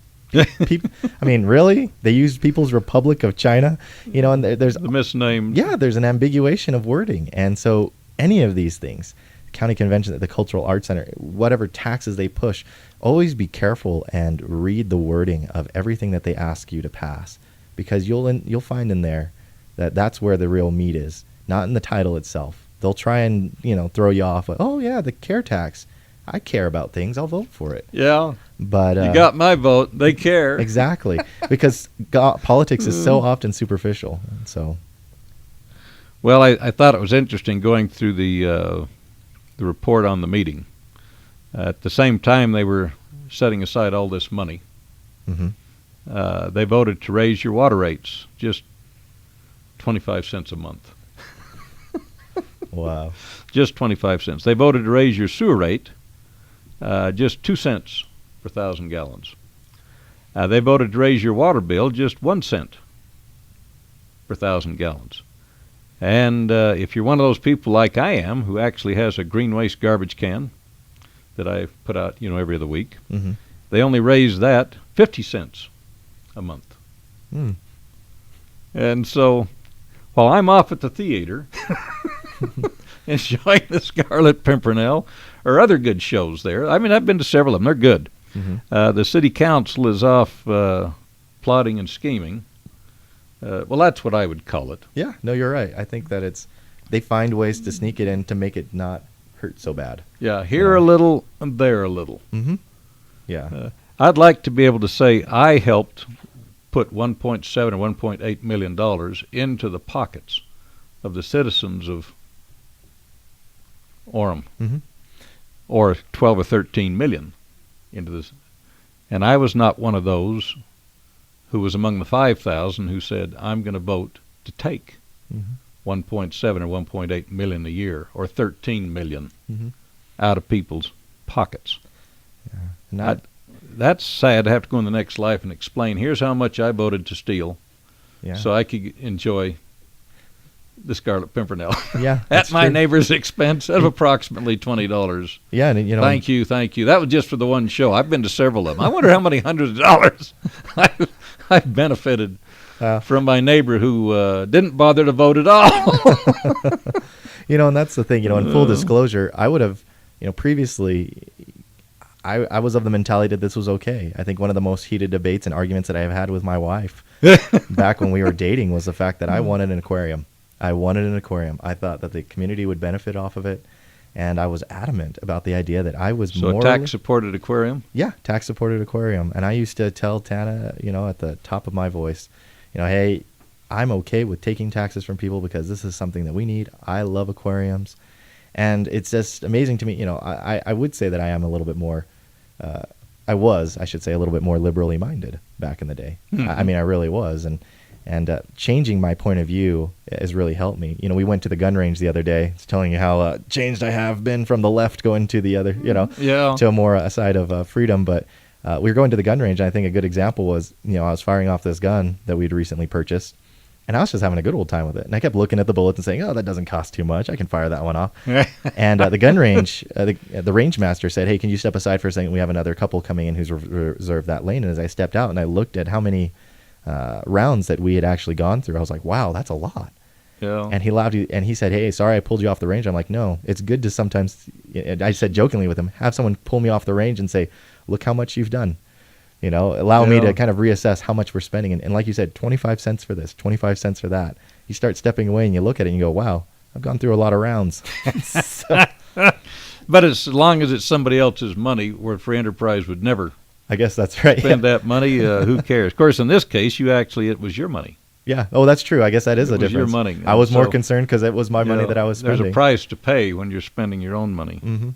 Really? They use People's Republic of China? And there's the misnamed. Yeah, there's an ambiguation of wording. And so any of these things, county convention, the cultural arts center, whatever taxes they push, always be careful and read the wording of everything that they ask you to pass, because you'll find in there that that's where the real meat is, not in the title itself. They'll try and throw you off. Oh yeah, the care tax. I care about things. I'll vote for it. Yeah, but you got my vote. They care exactly, because politics is so often superficial. So, well, I thought it was interesting going through the report on the meeting. At the same time, they were setting aside all this money. They voted to raise your water rates just 25 cents a month. Wow. Just 25 cents. They voted to raise your sewer rate just 2 cents per 1,000 gallons. They voted to raise your water bill just 1 cent per 1,000 gallons. And if you're one of those people like I am, who actually has a green waste garbage can that I put out, every other week, they only raised that 50 cents a month. And so while I'm off at the theater enjoying the Scarlet Pimpernel or other good shows there, I mean, I've been to several of them. They're good. The city council is off plotting and scheming. Well, that's what I would call it. Yeah, no, you're right. I think that they find ways to sneak it in to make it not hurt so bad. Yeah, here a little and there a little. Yeah. I'd like to be able to say I helped put $1.7 or $1.8 million into the pockets of the citizens of Orem, or 12 or 13 million into this. And I was not one of those who was among the 5,000 who said, I'm going to vote to take 1.7 or 1.8 million a year, or 13 million out of people's pockets. Yeah. That's sad to have to go in the next life and explain, here's how much I voted to steal so I could enjoy the Scarlet Pimpernel. Yeah, At that's my true. neighbor's expense of approximately $20. Yeah, and Thank you. That was just for the one show. I've been to several of them. I wonder how many hundreds of dollars I've benefited from my neighbor who didn't bother to vote at all. And that's the thing. In full disclosure, I would have, previously, I was of the mentality that this was okay. I think one of the most heated debates and arguments that I've had with my wife back when we were dating was the fact that I wanted an aquarium. I thought that the community would benefit off of it, and I was adamant about the idea that I was So a tax-supported aquarium? Yeah, tax-supported aquarium. And I used to tell Tana, at the top of my voice, hey, I'm okay with taking taxes from people because this is something that we need. I love aquariums. And it's just amazing to me. I would say that I am a little bit more, I should say, a little bit more liberally minded back in the day. Mm-hmm. I really was. And changing my point of view has really helped me. We went to the gun range the other day. It's telling you how changed I have been from the left going to the other, to a more side of freedom. But we were going to the gun range, and I think a good example was, I was firing off this gun that we'd recently purchased, and I was just having a good old time with it. And I kept looking at the bullets and saying, oh, that doesn't cost too much. I can fire that one off. And the gun range, the range master said, hey, can you step aside for a second? We have another couple coming in who's reserved that lane. And as I stepped out and I looked at how many rounds that we had actually gone through, I was like, wow, that's a lot. Yeah. And he said, hey, sorry, I pulled you off the range. I'm like, no, it's good to sometimes, I said jokingly with him, have someone pull me off the range and say, look how much you've done. Allow me to kind of reassess how much we're spending. And like you said, 25 cents for this, 25 cents for that. You start stepping away and you look at it and you go, wow, I've gone through a lot of rounds. But as long as it's somebody else's money, where Free Enterprise would never I guess that's right. spend that money, who cares? Of course, in this case, it was your money. Yeah. Oh, that's true. I guess that is It a was difference. your money. I was more So, concerned because it was my money that I was spending. There's a price to pay when you're spending your own money. Mm-hmm.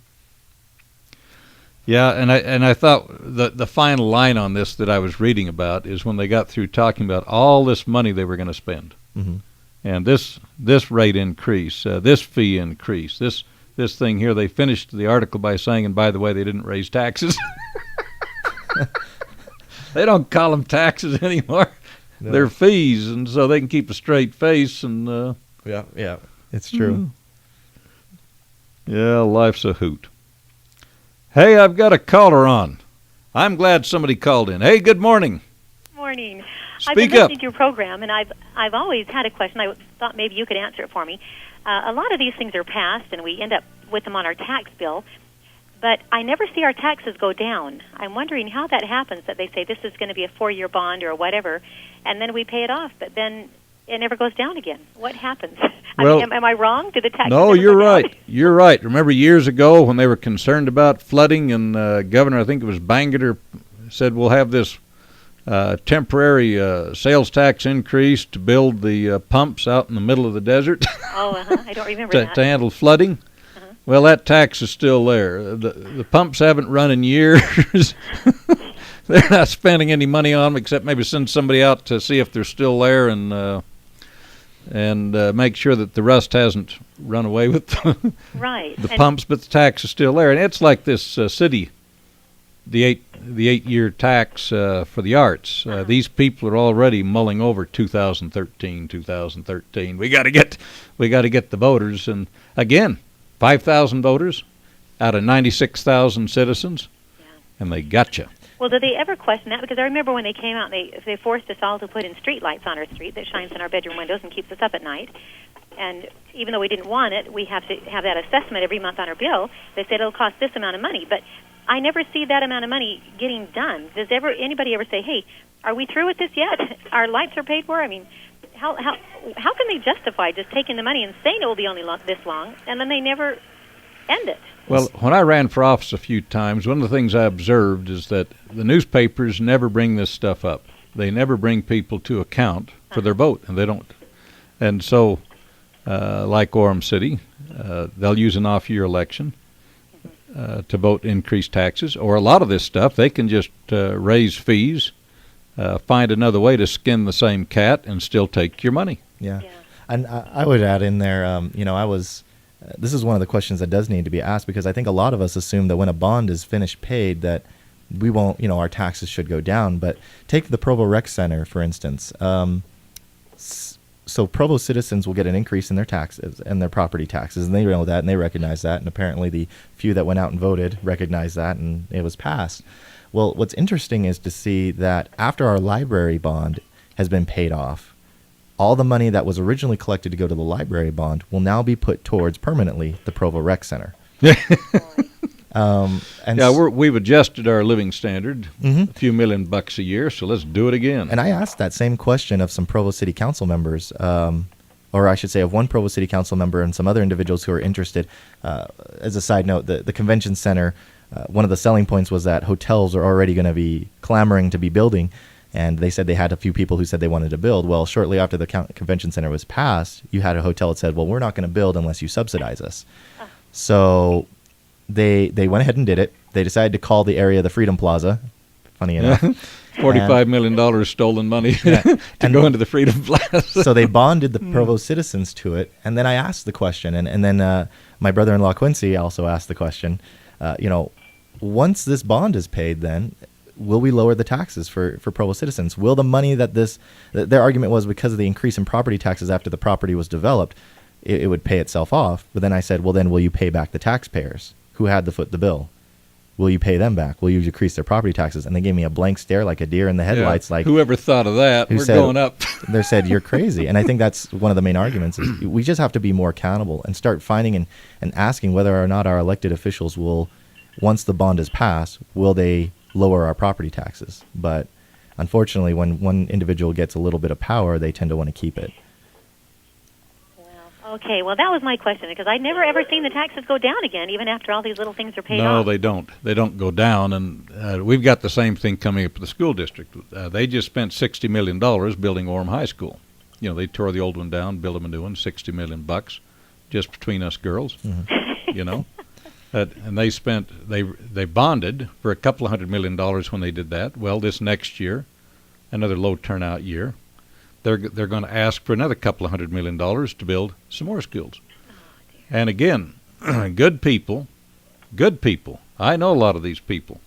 Yeah, and I thought the final line on this that I was reading about is when they got through talking about all this money they were going to spend, Mm-hmm. and this rate increase, this fee increase, this thing here. They finished the article by saying, and by the way, they didn't raise taxes. They don't call them taxes anymore. No. They're fees, and so they can keep a straight face. And Yeah, it's true. Yeah, life's a hoot. Hey, I've got a caller on. I'm glad somebody called in. Hey, good morning. Morning. Speak I've been up. listening to your program, and I've always had a question. I thought maybe you could answer it for me. A lot of these things are passed, and we end up with them on our tax bill, but I never see our taxes go down. I'm wondering how that happens, that they say this is going to be a 4-year bond or whatever, and then we pay it off, but then it never goes down again. What happens? Well, am I wrong? Do the taxes No, never you're go down? right. You're right. Remember years ago when they were concerned about flooding, and Governor, I think it was Bangerter, said we'll have this temporary sales tax increase to build the pumps out in the middle of the desert Oh, I don't remember to that. handle flooding. Well, that tax is still there. The pumps haven't run in years. They're not spending any money on them except maybe send somebody out to see if they're still there and make sure that the rust hasn't run away with Right. the And- pumps, but the tax is still there. And it's like this city, the 8-year tax for the arts. These people are already mulling over 2013. We got to get the voters, and again, 5,000 voters out of 96,000 citizens, and they got you. Well, do they ever question that? Because I remember when they came out, they forced us all to put in street lights on our street that shines in our bedroom windows and keeps us up at night. And even though we didn't want it, we have to have that assessment every month on our bill. They said it'll cost this amount of money, but I never see that amount of money getting done. Does anybody ever say, "Hey, are we through with this yet? Our lights are paid for"? I mean, how can they justify just taking the money and saying it will be only this long, and then they never end it? Well, when I ran for office a few times, one of the things I observed is that the newspapers never bring this stuff up. They never bring people to account for their vote, and they don't. And so, like Orem City, they'll use an off-year election to vote increased taxes, or a lot of this stuff, they can just raise fees, find another way to skin the same cat, and still take your money. Yeah. And I would add in there, this is one of the questions that does need to be asked, because I think a lot of us assume that when a bond is finished paid that we won't, our taxes should go down. But take the Provo Rec Center, for instance. so Provo citizens will get an increase in their taxes and their property taxes, and they know that and they recognize that, and apparently the few that went out and voted recognized that, and it was passed. Well, what's interesting is to see that after our library bond has been paid off, all the money that was originally collected to go to the library bond will now be put towards permanently the Provo Rec Center. And we've adjusted our living standard a few $1 million a year, so let's do it again. And I asked that same question of some Provo City Council members, or I should say of one Provo City Council member and some other individuals who are interested. As a side note, the convention center, one of the selling points was that hotels are already going to be clamoring to be building, and they said they had a few people who said they wanted to build. Well, shortly after the convention center was passed, you had a hotel that said, well, we're not going to build unless you subsidize us. So they went ahead and did it. They decided to call the area the Freedom Plaza, funny enough. $45 million stolen money to go into the Freedom Plaza. So they bonded the Provo citizens to it. And then I asked the question, and then my brother-in-law Quincy also asked the question, once this bond is paid, then will we lower the taxes for Provo citizens? Will the money that their argument was because of the increase in property taxes after the property was developed, it would pay itself off. But then I said, well, then will you pay back the taxpayers who had to foot the bill? Will you pay them back? Will you decrease their property taxes? And they gave me a blank stare like a deer in the headlights. Like, whoever thought of that? We're going up. They said, you're crazy. And I think that's one of the main arguments. Is we just have to be more accountable and start finding and asking whether or not our elected officials will, once the bond is passed, will they lower our property taxes? But unfortunately, when one individual gets a little bit of power, they tend to want to keep it. Okay, well, that was my question, because I'd never ever seen the taxes go down again, even after all these little things are paid off. No, they don't. They don't go down, and we've got the same thing coming up with the school district. They just spent $60 million building Orem High School. They tore the old one down, built them a new one, $60 million, just between us girls, and they bonded for a couple of $100 million when they did that. Well, this next year, another low turnout year, they're going to ask for another couple of $100 million to build some more schools. And again, good people. I know a lot of these people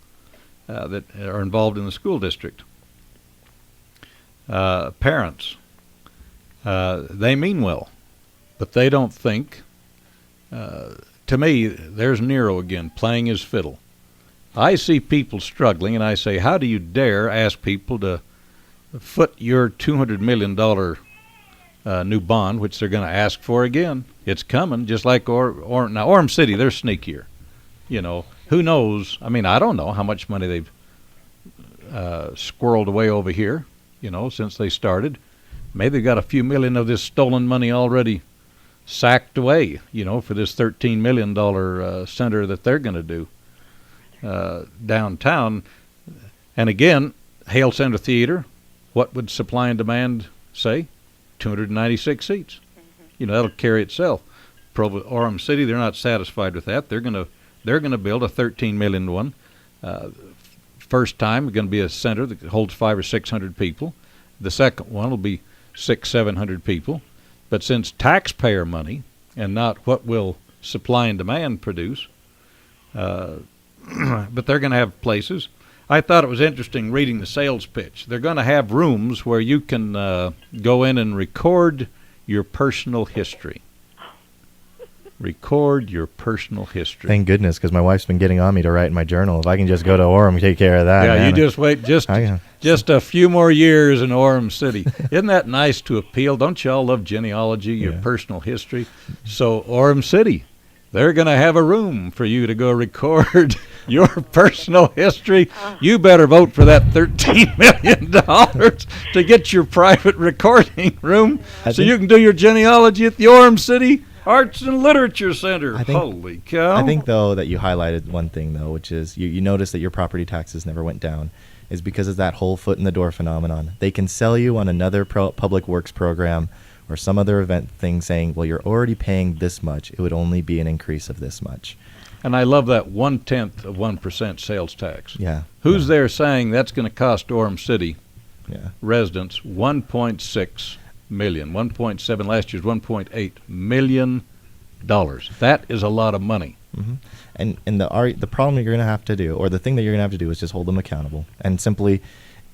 that are involved in the school district. Parents, they mean well, but they don't think. To me, there's Nero again, playing his fiddle. I see people struggling, and I say, how do you dare ask people to foot your $200 million new bond, which they're going to ask for again? It's coming, just like now Orem City, they're sneakier. Who knows? I mean, I don't know how much money they've squirreled away over here, since they started. Maybe they've got a few million of this stolen money already sacked away, for this $13 million center that they're going to do downtown. And again, Hale Center Theater, what would supply and demand say? 296 seats. That'll carry itself. Provo Orem City, they're not satisfied with that. They're going to build a $13 million one. First time, going to be a center that holds 500 or 600 people. The second one will be 600-700 people. But since taxpayer money and not what will supply and demand produce, but they're going to have places. I thought it was interesting reading the sales pitch. They're going to have rooms where you can go in and record your personal history. Record your personal history. Thank goodness, because my wife's been getting on me to write in my journal. If I can just go to Orem and take care of that. Yeah, man. you just wait just a few more years in Orem City. Isn't that nice to appeal? Don't you all love genealogy, your personal history? So Orem City, they're going to have a room for you to go record your personal history. You better vote for that $13 million to get your private recording room so you can do your genealogy at the Orem City Arts and Literature Center. Holy cow. I think, though, that you highlighted one thing, though, which is you notice that your property taxes never went down, is because of that whole foot in the door phenomenon. They can sell you on another public works program or some other event thing saying, well, you're already paying this much. It would only be an increase of this much. And I love that 1/10 of 1% sales tax. Yeah. Who's there saying that's going to cost Orem City residents $1.6 million? 1.7 last year's $1.8 million. That is a lot of money. Mm-hmm. And the problem you're going to have to do, or the thing that you're going to have to do, is just hold them accountable and simply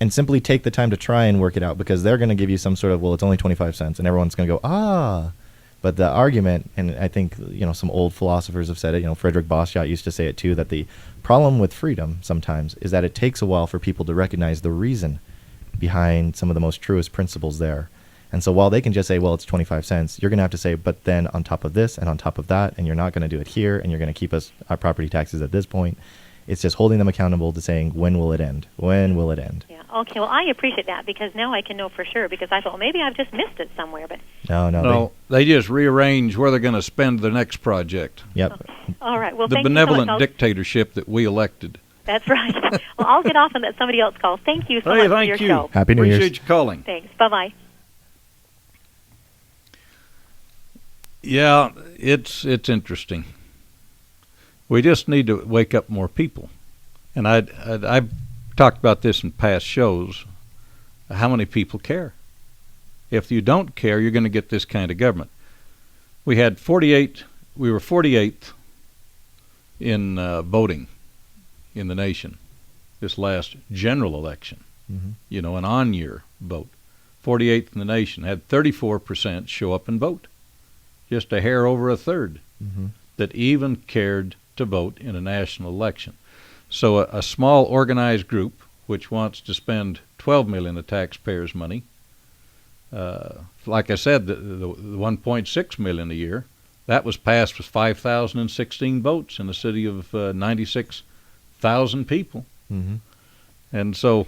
and simply take the time to try and work it out, because they're going to give you some sort of, well, it's only 25 cents, and everyone's going to go, ah. But the argument, and I think, some old philosophers have said it, Frederick Bastiat used to say it too, that the problem with freedom sometimes is that it takes a while for people to recognize the reason behind some of the most truest principles there. And so while they can just say, well, it's 25 cents, you're going to have to say, but then on top of this and on top of that, and you're not going to do it here, and you're going to keep our property taxes at this point. It's just holding them accountable to saying, when will it end? When will it end? Yeah. Okay. Well, I appreciate that, because now I can know for sure, because I thought, well, maybe I've just missed it somewhere. But No, they just rearrange where they're going to spend the next project. Yep. Okay. All right. Well, the thank benevolent you so much. dictatorship that we elected. That's right. Well, I'll get off and let somebody else call. Thank you so much for your show. Happy New Year's. Appreciate you calling. Thanks. Bye-bye. Yeah, it's interesting. We just need to wake up more people. And I've talked about this in past shows. How many people care? If you don't care, you're going to get this kind of government. We were 48th in voting in the nation this last general election. Mm-hmm. An on-year vote. 48th in the nation. Had 34% show up and vote. Just a hair over a third that even cared to vote in a national election. So a small organized group which wants to spend $12 million of taxpayers' money, like I said, the $1.6 million a year, that was passed with 5,016 votes in a city of 96,000 people. Mm-hmm. And so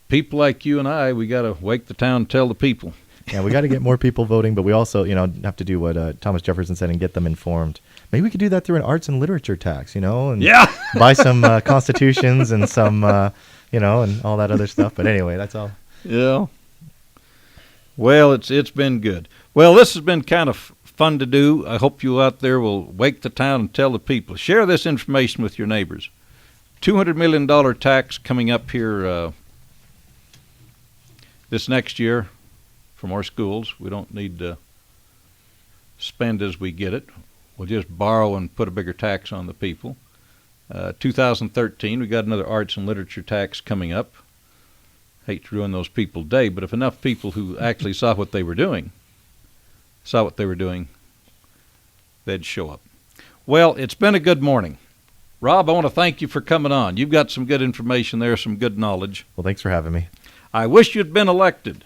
people like you and I, we got to wake the town and tell the people. Yeah, we got to get more people voting, but we also, have to do what Thomas Jefferson said and get them informed. Maybe we could do that through an arts and literature tax, and buy some constitutions and some, and all that other stuff. But anyway, that's all. Yeah. Well, it's been good. Well, this has been kind of fun to do. I hope you out there will wake the town and tell the people. Share this information with your neighbors. $200 million tax coming up here this next year from our schools. We don't need to spend as we get it. We'll just borrow and put a bigger tax on the people. 2013, we got another arts and literature tax coming up. Hate to ruin those people's day, but if enough people who actually saw what they were doing, they'd show up. Well, it's been a good morning. Rob, I want to thank you for coming on. You've got some good information there, some good knowledge. Well, thanks for having me. I wish you'd been elected.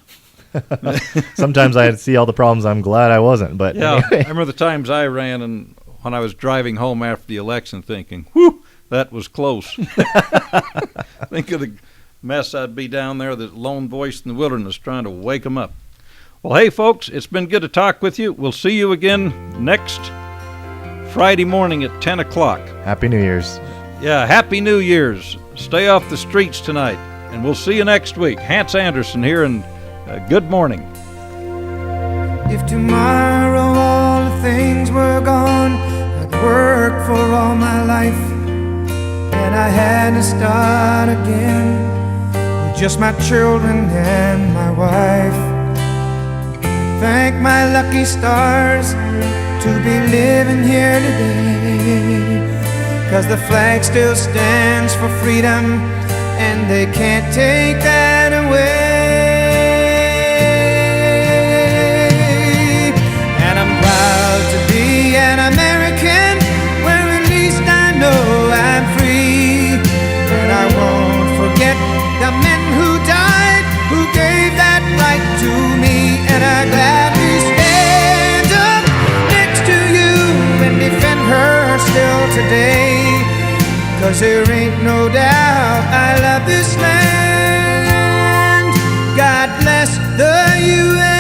Sometimes I see all the problems. I'm glad I wasn't. But yeah, anyway. I remember the times I ran, and when I was driving home after the election, thinking, "Whew, that was close." Think of the mess I'd be down there, the lone voice in the wilderness, trying to wake them up. Well, hey, folks, it's been good to talk with you. We'll see you again next Friday morning at 10 o'clock. Happy New Year's. Yeah, Happy New Year's. Stay off the streets tonight, and we'll see you next week. Hans Anderson here, and good morning. If tomorrow all the things were gone, I'd work for all my life, and I had to start again with just my children and my wife. Thank my lucky stars to be living here today, 'cause the flag still stands for freedom, and they can't take that away. And I'm proud to be an American, where at least I know I'm free. And I won't forget the men who died, who gave that right to me. And I gladly stand up next to you and defend her still today, 'cause there ain't no doubt I love this land. God bless the USA.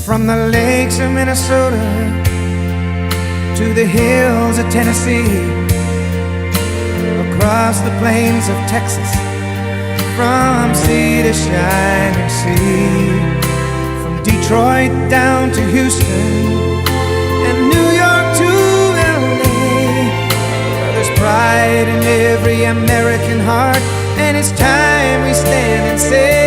From the lakes of Minnesota to the hills of Tennessee, across the plains of Texas, from sea to shining sea, from Detroit down to Houston and New York to LA. There's pride in every American heart, and it's time we stand and say